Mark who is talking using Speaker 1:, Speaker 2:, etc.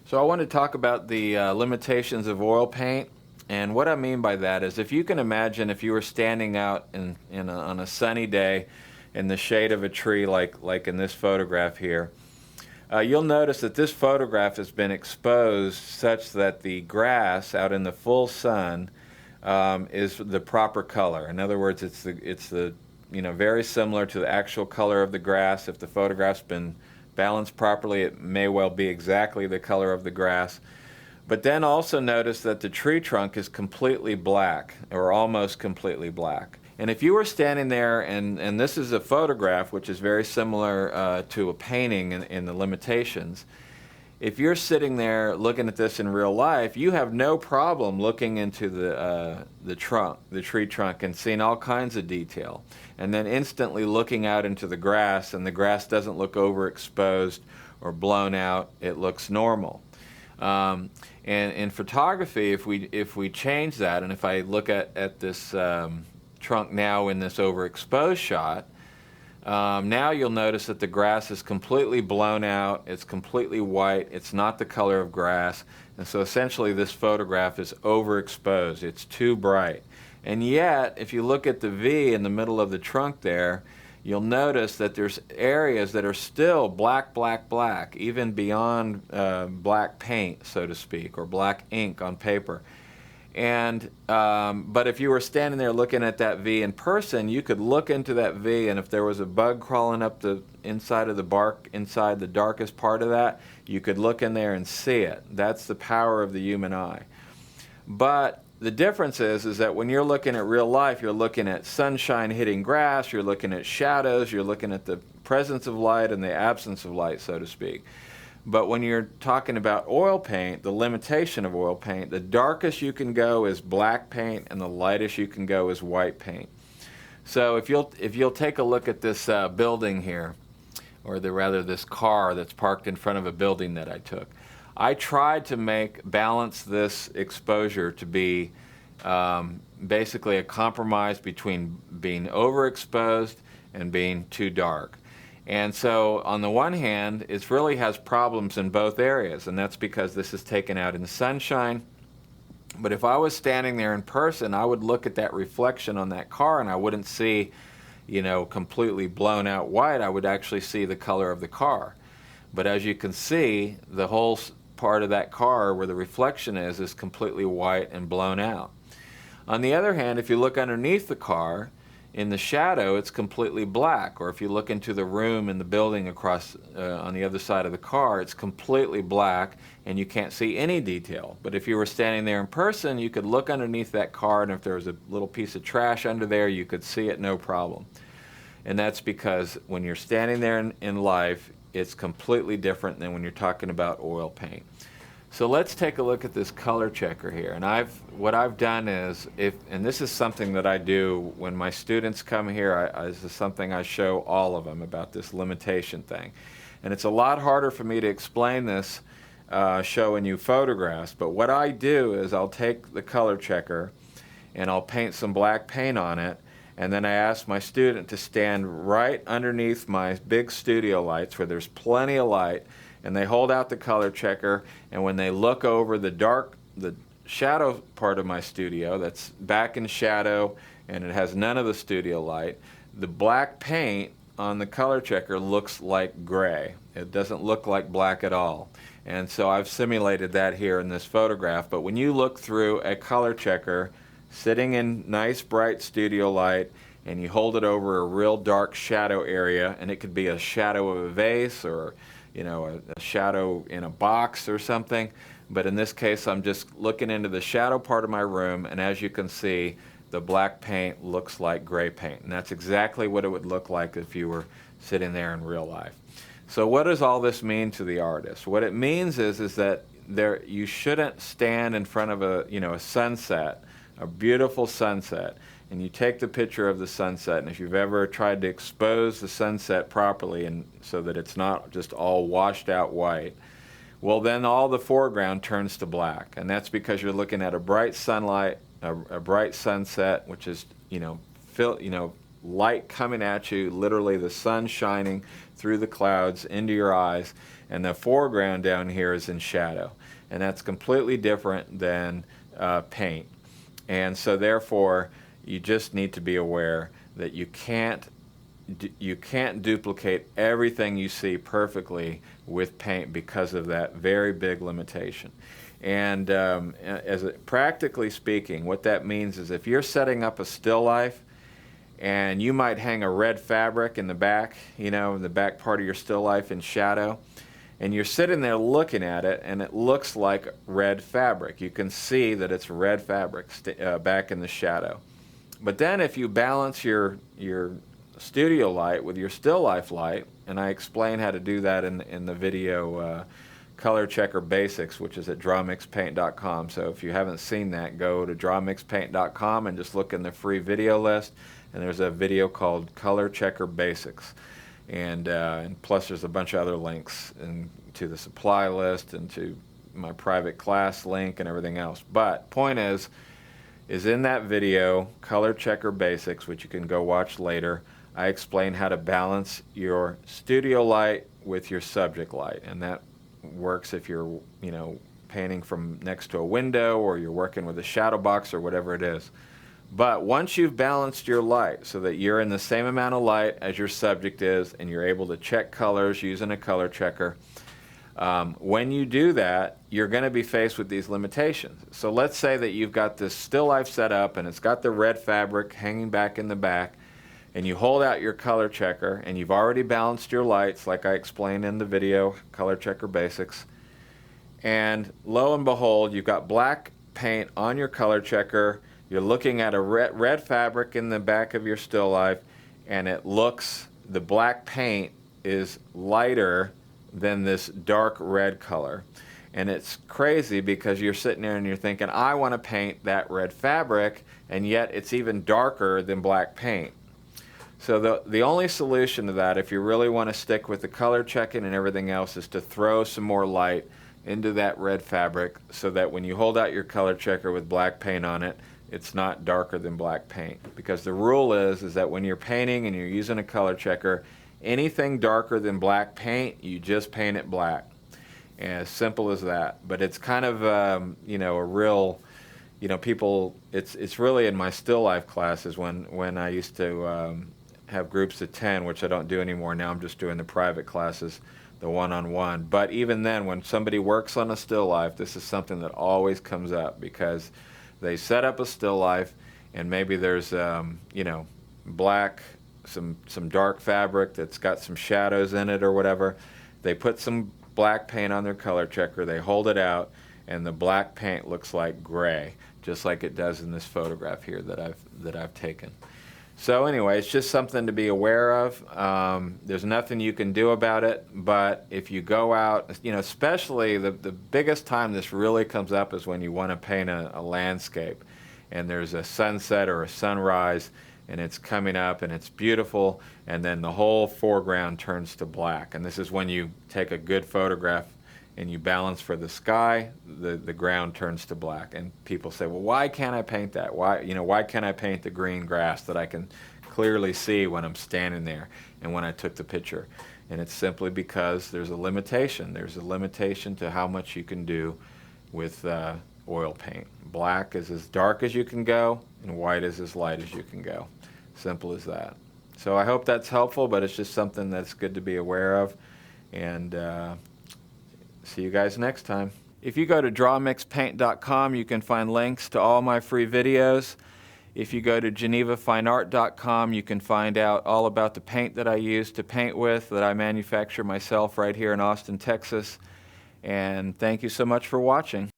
Speaker 1: So I want to talk about the limitations of oil paint. And what I mean by that is, if you can imagine, if you were standing out on a sunny day in the shade of a tree like in this photograph here, you'll notice that this photograph has been exposed such that the grass out in the full sun is the proper color. In other words, it's the very similar to the actual color of the grass. If the photograph's been balanced properly, it may well be exactly the color of the grass. But then also notice that the tree trunk is completely black, or almost completely black. And if you were standing there, and this is a photograph which is very similar to a painting in the limitations, if you're sitting there looking at this in real life, you have no problem looking into the tree trunk, and seeing all kinds of detail, and then instantly looking out into the grass, and the grass doesn't look overexposed or blown out. It looks normal. And in photography, if we change that, and if I look at this trunk now in this overexposed shot, now you'll notice that the grass is completely blown out, it's completely white, it's not the color of grass, and so essentially this photograph is overexposed, it's too bright. And yet, if you look at the V in the middle of the trunk there, you'll notice that there's areas that are still black, black, black, even beyond black paint, so to speak, or black ink on paper. And but if you were standing there looking at that V in person, you could look into that V, and if there was a bug crawling up the inside of the bark, inside the darkest part of that, you could look in there and see it. That's the power of the human eye. But the difference is that when you're looking at real life, you're looking at sunshine hitting grass, you're looking at shadows, you're looking at the presence of light and the absence of light, so to speak. But when you're talking about oil paint, the limitation of oil paint, the darkest you can go is black paint, and the lightest you can go is white paint. So if you'll take a look at this building here, or rather this car that's parked in front of a building that I took, I tried to balance this exposure to be basically a compromise between being overexposed and being too dark. And so on the one hand, it really has problems in both areas, and that's because this is taken out in the sunshine. But if I was standing there in person, I would look at that reflection on that car, and I wouldn't see, completely blown out white. I would actually see the color of the car. But as you can see, the whole part of that car where the reflection is completely white and blown out. On the other hand, if you look underneath the car, in the shadow, it's completely black. Or if you look into the room in the building across on the other side of the car, it's completely black and you can't see any detail. But if you were standing there in person, you could look underneath that car, and if there was a little piece of trash under there, you could see it no problem. And that's because when you're standing there in life, it's completely different than when you're talking about oil paint. So let's take a look at this color checker here. And what I've done is, and this is something that I do when my students come here, this is something I show all of them about this limitation thing. And it's a lot harder for me to explain this showing you photographs, but what I do is I'll take the color checker and I'll paint some black paint on it, and then I ask my student to stand right underneath my big studio lights where there's plenty of light, and they hold out the color checker, and when they look over the shadow part of my studio that's back in shadow and it has none of the studio light, the black paint on the color checker looks like gray. It doesn't look like black at all. And so I've simulated that here in this photograph. But when you look through a color checker sitting in nice bright studio light, and you hold it over a real dark shadow area, and it could be a shadow of a vase, or a shadow in a box or something, but in this case I'm just looking into the shadow part of my room, and as you can see, the black paint looks like gray paint, and that's exactly what it would look like if you were sitting there in real life. So what does all this mean to the artist? What it means is that you shouldn't stand in front of a sunset, a beautiful sunset, and you take the picture of the sunset, and if you've ever tried to expose the sunset properly and so that it's not just all washed out white, well, then all the foreground turns to black, and that's because you're looking at a bright sunlight, a bright sunset, which is light coming at you, literally the sun shining through the clouds into your eyes, and the foreground down here is in shadow. And that's completely different than paint. And so therefore, you just need to be aware that you can't duplicate everything you see perfectly with paint because of that very big limitation. And practically speaking, what that means is if you're setting up a still life, and you might hang a red fabric in the back, in the back part of your still life in shadow, and you're sitting there looking at it, and it looks like red fabric. You can see that it's red fabric back in the shadow. But then if you balance your studio light with your still life light, and I explain how to do that in the video Color Checker Basics, which is at drawmixpaint.com. So if you haven't seen that, go to drawmixpaint.com and just look in the free video list, and there's a video called Color Checker Basics. And plus there's a bunch of other links to the supply list and to my private class link and everything else. But point is in that video, Color Checker Basics, which you can go watch later, I explain how to balance your studio light with your subject light. And that works if you're, painting from next to a window, or you're working with a shadow box or whatever it is. But once you've balanced your light so that you're in the same amount of light as your subject is, and you're able to check colors using a color checker, when you do that, you're going to be faced with these limitations. So let's say that you've got this still life set up, and it's got the red fabric hanging back in the back, and you hold out your color checker, and you've already balanced your lights like I explained in the video, Color Checker Basics, and lo and behold, you've got black paint on your color checker. You're looking at a red fabric in the back of your still life, and the black paint is lighter than this dark red color. And it's crazy because you're sitting there and you're thinking, I want to paint that red fabric, and yet it's even darker than black paint. So the only solution to that, if you really want to stick with the color checking and everything else, is to throw some more light into that red fabric so that when you hold out your color checker with black paint on it, it's not darker than black paint. Because the rule is that when you're painting and you're using a color checker, anything darker than black paint, you just paint it black. And as simple as that. But it's kind of, a real, people, it's really in my still life classes when I used to have groups of 10, which I don't do anymore. Now I'm just doing the private classes, the one-on-one. But even then, when somebody works on a still life, this is something that always comes up, because they set up a still life, and maybe there's, black, some dark fabric that's got some shadows in it or whatever. They put some black paint on their color checker, they hold it out, and the black paint looks like gray, just like it does in this photograph here that I've taken. So anyway, it's just something to be aware of. There's nothing you can do about it, but if you go out, especially the biggest time this really comes up is when you want to paint a landscape, and there's a sunset or a sunrise, and it's coming up and it's beautiful, and then the whole foreground turns to black. And this is when you take a good photograph and you balance for the sky, the ground turns to black. And people say, well, why can't I paint that? Why can't I paint the green grass that I can clearly see when I'm standing there and when I took the picture? And it's simply because there's a limitation. There's a limitation to how much you can do with oil paint. Black is as dark as you can go, and white is as light as you can go. Simple as that. So I hope that's helpful, but it's just something that's good to be aware of. And see you guys next time. If you go to drawmixpaint.com, you can find links to all my free videos. If you go to genevafineart.com, you can find out all about the paint that I use to paint with, that I manufacture myself right here in Austin, Texas. And thank you so much for watching.